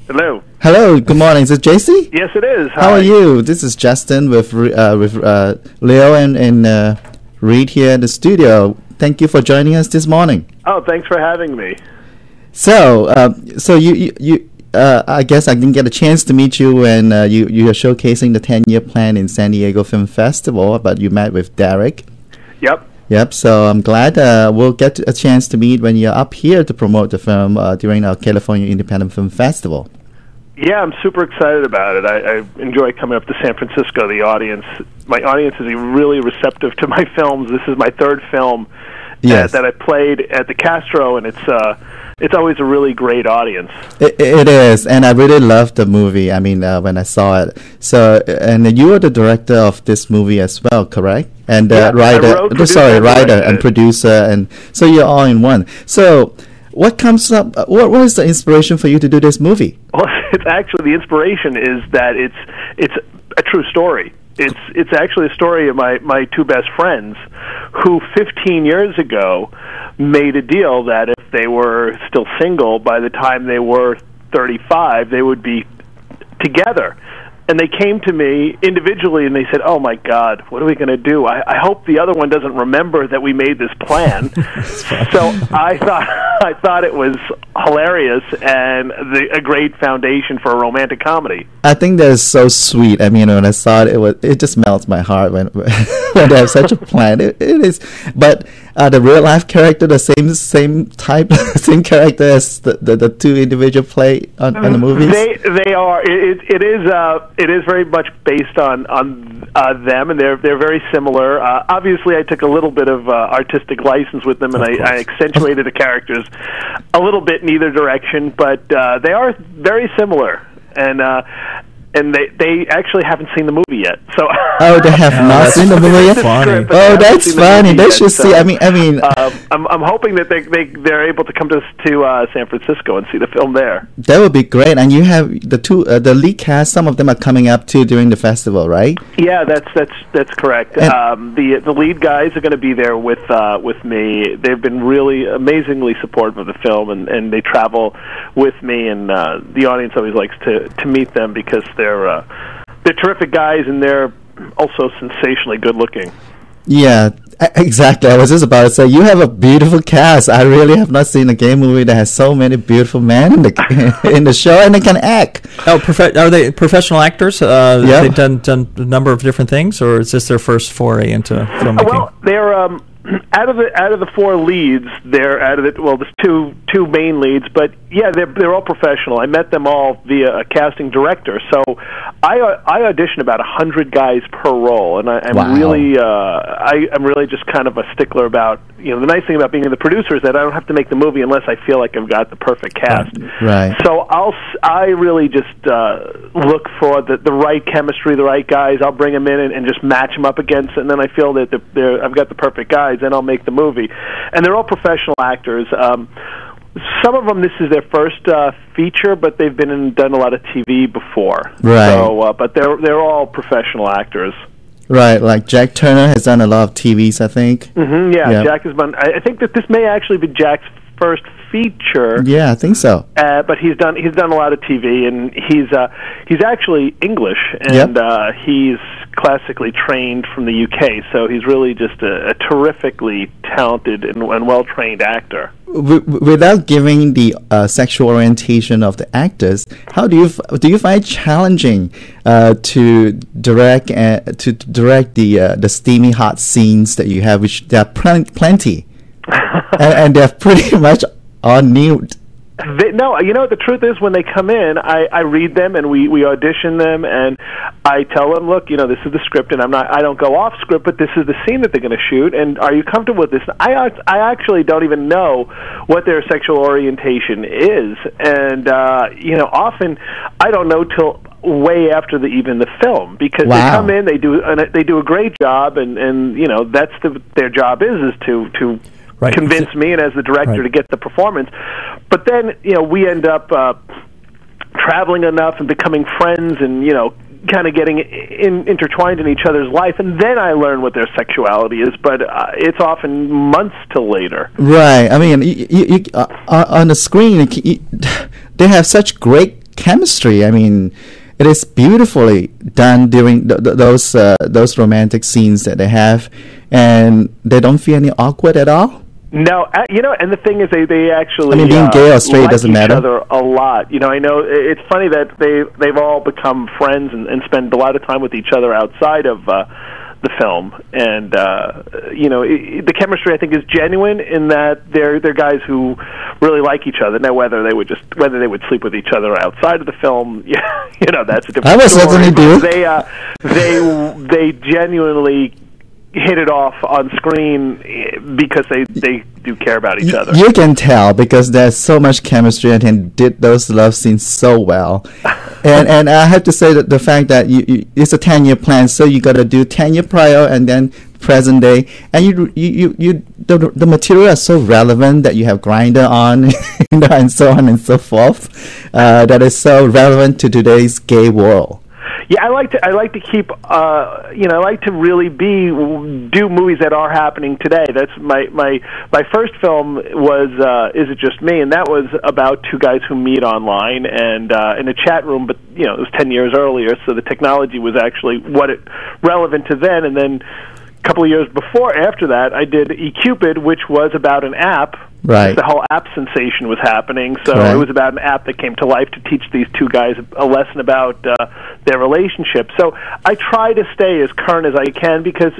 Hello. Hello, good morning. Is it JC? Yes, it is. How are you? This is Justin with Leo and Reed here in the studio. Thank you for joining us this morning. Oh, thanks for having me. So, I guess I didn't get a chance to meet you when you are showcasing the 10-year plan in San Diego Film Festival, but you met with Derek. Yep. So I'm glad we'll get a chance to meet when you're up here to promote the film during our California Independent Film Festival. Yeah, I'm super excited about it. I enjoy coming up to San Francisco. My audience is really receptive to my films. This is my third film that I played at the Castro, and it's always a really great audience. It is, and I really loved the movie. I mean, when I saw it. So, and you are the director of this movie as well, correct? And writer and producer, and so you're all in one. So, what comes up? What was the inspiration for you to do this movie? Well, it's actually, the inspiration is that it's a true story. It's actually a story of my two best friends who 15 years ago made a deal that if they were still single by the time they were 35, they would be together. And they came to me individually and they said, "Oh my God, what are we going to do? I hope the other one doesn't remember that we made this plan." So I thought it was hilarious and a great foundation for a romantic comedy. I think that is so sweet. I mean, when I saw it, it just melts my heart when when they have such a plan. It is, but the real life character, the same type, same character as the two individual play on the movies. They are. It is very much based on them, and they're very similar. Obviously, I took a little bit of artistic license with them, and I accentuated the characters a little bit in either direction. But they are very similar, and they actually haven't seen the movie yet. So they have not seen the movie yet. Funny. Oh, that's funny. They should see. I mean, I'm hoping that they're able to come to San Francisco and see the film there. That would be great. And you have the lead cast. Some of them are coming up too during the festival, right? Yeah, that's correct. The lead guys are going to be there with me. They've been really amazingly supportive of the film, and they travel with me. And the audience always likes to meet them because they're terrific guys, and they're also sensationally good looking. Yeah, exactly. I was just about to say, you have a beautiful cast. I really have not seen a gay movie that has so many beautiful men in the show, and they can act. Oh, are they professional actors? They've done a number of different things, or is this their first foray into filmmaking? Well, they're out of the four leads. There's two main leads, but yeah, they're all professional. I met them all via a casting director. So I audition about 100 guys per role, and I'm really just kind of a stickler about, the nice thing about being the producer is that I don't have to make the movie unless I feel like I've got the perfect cast. Right. So I really just look for the right chemistry, the right guys. I'll bring them in and just match them up against, and then I feel that I've got the perfect guys, and I'll make the movie. And they're all professional actors. Some of them, this is their first feature, but they've done a lot of TV before. Right. So, but they're all professional actors. Right, like Jack Turner has done a lot of TVs, I think. Mm-hmm, yeah, Jack has done. I think that this may actually be Jack's first feature. Yeah, I think so. But he's done a lot of TV, and he's actually English, and he's classically trained from the UK. So he's really just a terrifically talented and well-trained actor. Without giving the sexual orientation of the actors, how do you find it challenging to direct the steamy hot scenes that you have, which there are plenty, and they're pretty much all nude? No, the truth is, when they come in, I read them and we audition them, and I tell them, look, this is the script, and I don't go off script, but this is the scene that they're going to shoot, and are you comfortable with this? I actually don't even know what their sexual orientation is, and often I don't know till way after even the film, because they come in, they do a great job, and that's their job is to convince me and as the director to get the performance. But then we end up traveling enough and becoming friends, and kind of getting intertwined in each other's life, and then I learn what their sexuality is. But it's often months till later. Right. I mean, you on the screen, they have such great chemistry. I mean, it is beautifully done during those romantic scenes that they have, and they don't feel any awkward at all. No, and the thing is, they actually. I mean, being gay or straight like doesn't matter. Each other a lot. I know it's funny that they've all become friends and spend a lot of time with each other outside of the film, and the chemistry I think is genuine in that they're guys who really like each other. Now, whether they would sleep with each other outside of the film, that's a different story. I would certainly do. They genuinely hit it off on screen because they do care about each other. You can tell because there's so much chemistry and he did those love scenes so well. and I have to say that the fact that it's a 10-year plan, so you got to do 10-year prior and then present day, and the material is so relevant that you have Grindr on, and so on and so forth. That is so relevant to today's gay world. Yeah, I like to keep, I like to really do movies that are happening today. That's my first film was Is It Just Me, and that was about two guys who meet online and in a chat room, but it was 10 years earlier, so the technology was actually relevant to then. And then a couple of years after that, I did eCupid, which was about an app. Right. The whole app sensation was happening, so Correct. It was about an app that came to life to teach these two guys a lesson about their relationship. So I try to stay as current as I can because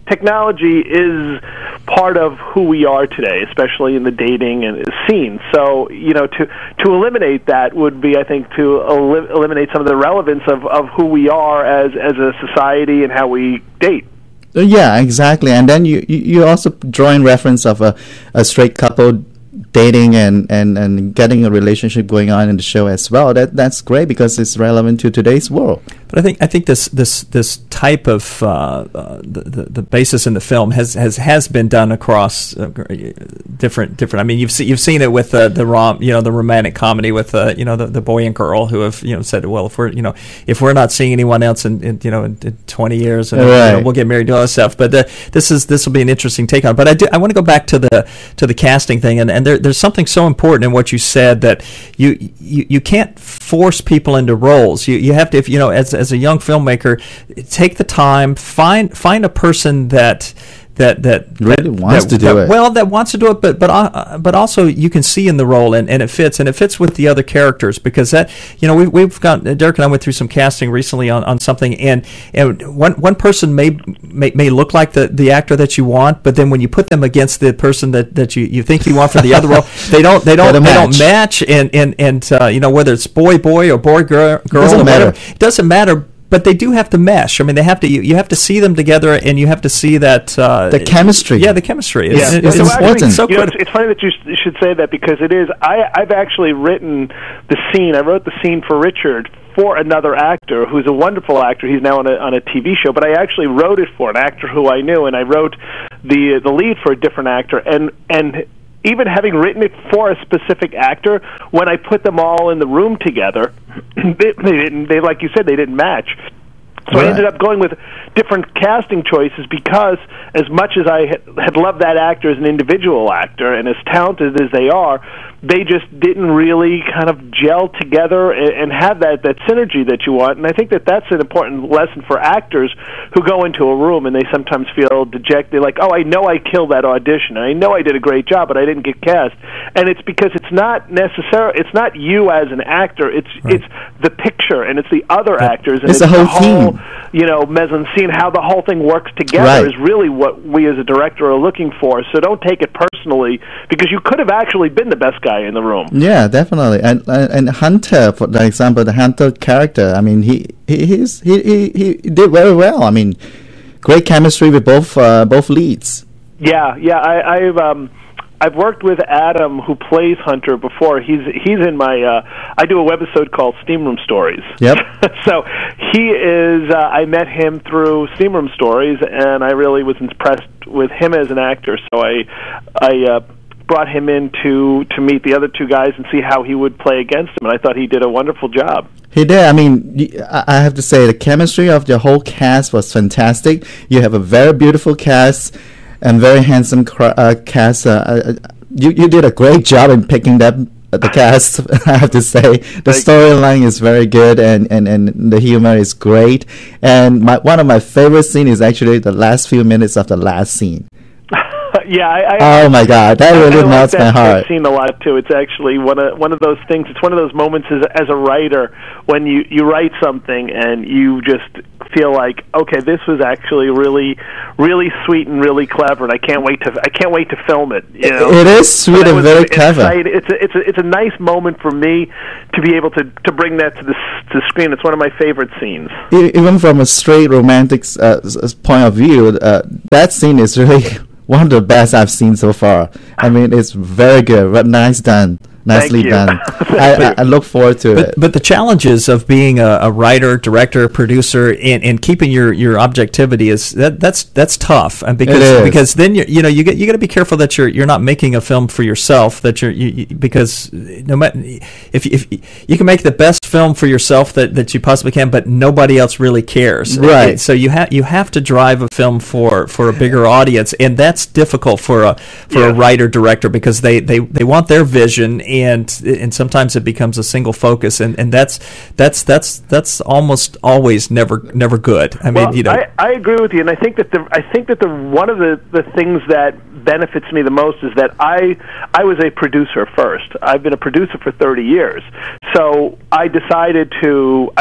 technology is part of who we are today, especially in the dating and scene. So, to eliminate that would be, I think, to eliminate some of the relevance of who we are as a society and how we date. Yeah, exactly. And then you also drawing reference of a straight couple dating and getting a relationship going on in the show as well. That's great because it's relevant to today's world. But I think this type of the basis in the film has been done across different. I mean, you've seen it with the romantic comedy with the boy and girl who have said, well, if we're not seeing anyone else in 20 years, and, we'll get married to all this stuff. But this will be an interesting take on it. But I want to go back to the casting thing, and there's something so important in what you said that you can't force people into roles. You have to, as a young filmmaker, take the time, find a person that really wants to do it. Well, that wants to do it, but also you can see in the role and it fits with the other characters because that we've got Derek and I went through some casting recently on something and one person may look like the actor that you want, but then when you put them against the person that you think you want for the other role, they don't match and whether it's boy or boy girl or whatever, it doesn't matter. But they do have to mesh. I mean, they have to. You have to see them together, and you have to see that the chemistry. Yeah, the chemistry. It's important. It's funny that you should say that because it is. I've actually written the scene. I wrote the scene for Richard for another actor who's a wonderful actor. He's now on a TV show, but I actually wrote it for an actor who I knew, and I wrote the lead for a different actor, and even having written it for a specific actor, when I put them all in the room together, they like you said, they didn't match. So I ended up going with different casting choices because as much as I had loved that actor as an individual actor and as talented as they are, they just didn't really kind of gel together and have that synergy that you want. And I think that's an important lesson for actors who go into a room and they sometimes feel dejected, like, oh, I know I killed that audition, and I know I did a great job, but I didn't get cast. And it's because it's not you as an actor, it's the picture, and it's the other actors, and it's the whole team. Mise-en-scene, how the whole thing works together is really what we as a director are looking for. So don't take it personally, because you could have actually been the best guy in the room. Yeah, definitely. And Hunter, for example, the Hunter character, I mean, he did very well. I mean, great chemistry with both leads. Yeah. I've worked with Adam, who plays Hunter, before. He's in my. I do a webisode called Steam Room Stories. Yep. So he is. I met him through Steam Room Stories, and I really was impressed with him as an actor. So I brought him in to meet the other two guys and see how he would play against him, and I thought he did a wonderful job. He did. I mean, I have to say the chemistry of the whole cast was fantastic. You have a very beautiful cast and very handsome cast. You did a great job in picking them the cast. I have to say the storyline is very good, and the humor is great. And one of my favorite scenes is actually the last few minutes of the last scene. Yeah, oh my God, that really melts my heart. I've seen a lot too. It's actually one of those things. It's one of those moments as a writer when you write something and you just feel like, okay, this was actually really, really sweet and really clever, and I can't wait to film it. You know? It is sweet and very clever. It's a nice moment for me to be able to bring that to the screen. It's one of my favorite scenes. Even from a straight romantic point of view, that scene is really one of the best I've seen so far. I mean, it's very good, but nicely done. I look forward to it. But the challenges of being a writer, director, producer, and keeping your objectivity that's tough, and because then you got to be careful that you're not making a film for yourself. That because no matter if you can make the best film for yourself that you possibly can, but nobody else really cares. Right. So you have to drive a film for a bigger audience, and that's difficult for a writer director because they want their vision. And sometimes it becomes a single focus, and that's almost always never good. I mean, I agree with you, and I think that one of the things that benefits me the most is that I was a producer first. I've been a producer for 30 years, so I decided to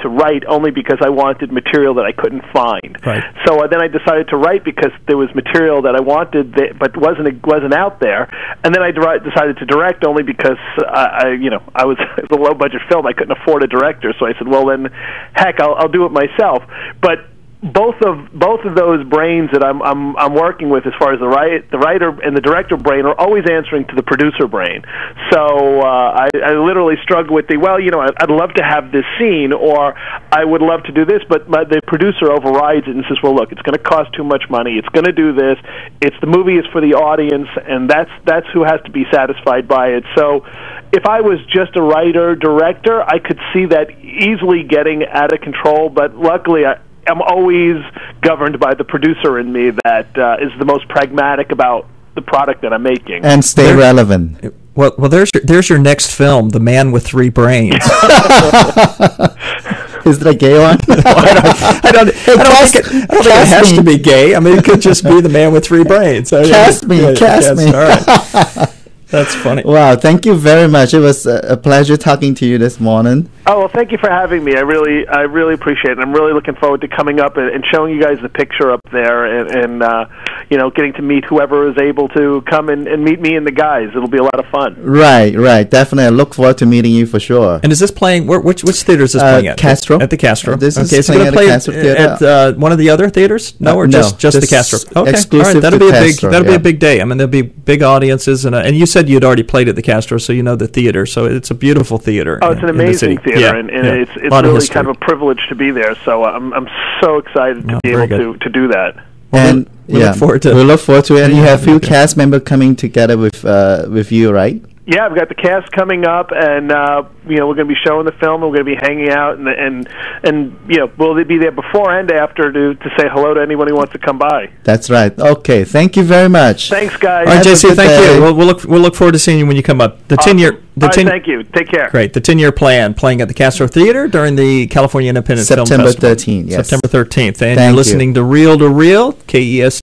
write only because I wanted material that I couldn't find. Right. So then I decided to write because there was material that I wanted but wasn't out there, and then I decided to direct only because I was a low budget film. I couldn't afford a director, so I said, well then, heck, I'll do it myself. But both of those brains that I'm working with, as far as the writer and the director brain, are always answering to the producer brain. So I literally struggle with I'd love to have this scene, or I would love to do this, but the producer overrides it and says, well, look, it's going to cost too much money. It's going to do this. The movie is for the audience, and that's who has to be satisfied by it. So if I was just a writer director, I could see that easily getting out of control. But luckily, I'm always governed by the producer in me that is the most pragmatic about the product that I'm making. And stay relevant. Well, there's your next film, The Man with Three Brains. Is it a gay one? I don't think it has to be gay. I mean, it could just be The Man with Three Brains. Cast me. All right. That's funny. Wow, thank you very much. It was a pleasure talking to you this morning. Oh, well, thank you for having me. I really appreciate it. I'm really looking forward to coming up and showing you guys the picture up there, and getting to meet whoever is able to come and meet me and the guys. It'll be a lot of fun. Right. Definitely. I look forward to meeting you for sure. And is this playing? Which theater is this playing at? Castro. At the Castro. This is okay, so playing going to play at the Castro Theater. at one of the other theaters? No, or just the Castro? Okay, exclusive all right. That'll to be Castro, that'll be a big day. I mean, there'll be big audiences, and you said you'd already played at the Castro, so you know the theater. So it's a beautiful theater. Oh, it's an amazing theater, and it's really kind of a privilege to be there. So I'm so excited to be able to do that. And we look forward to it. We look forward to it. And you have a few cast members coming together with you, right? Yeah, I've got the cast coming up, and we're going to be showing the film. And we're going to be hanging out, and we'll be there before and after to say hello to anyone who wants to come by. That's right. Okay, thank you very much. Thanks, guys. All right, JC, thank you. We'll look forward to seeing you when you come up. The 10-year. Thank you. Take care. Great. The 10-year plan, playing at the Castro Theater during the California Independent Film Festival. September 13th. Yes. September 13th. And you're listening to Reel, KES.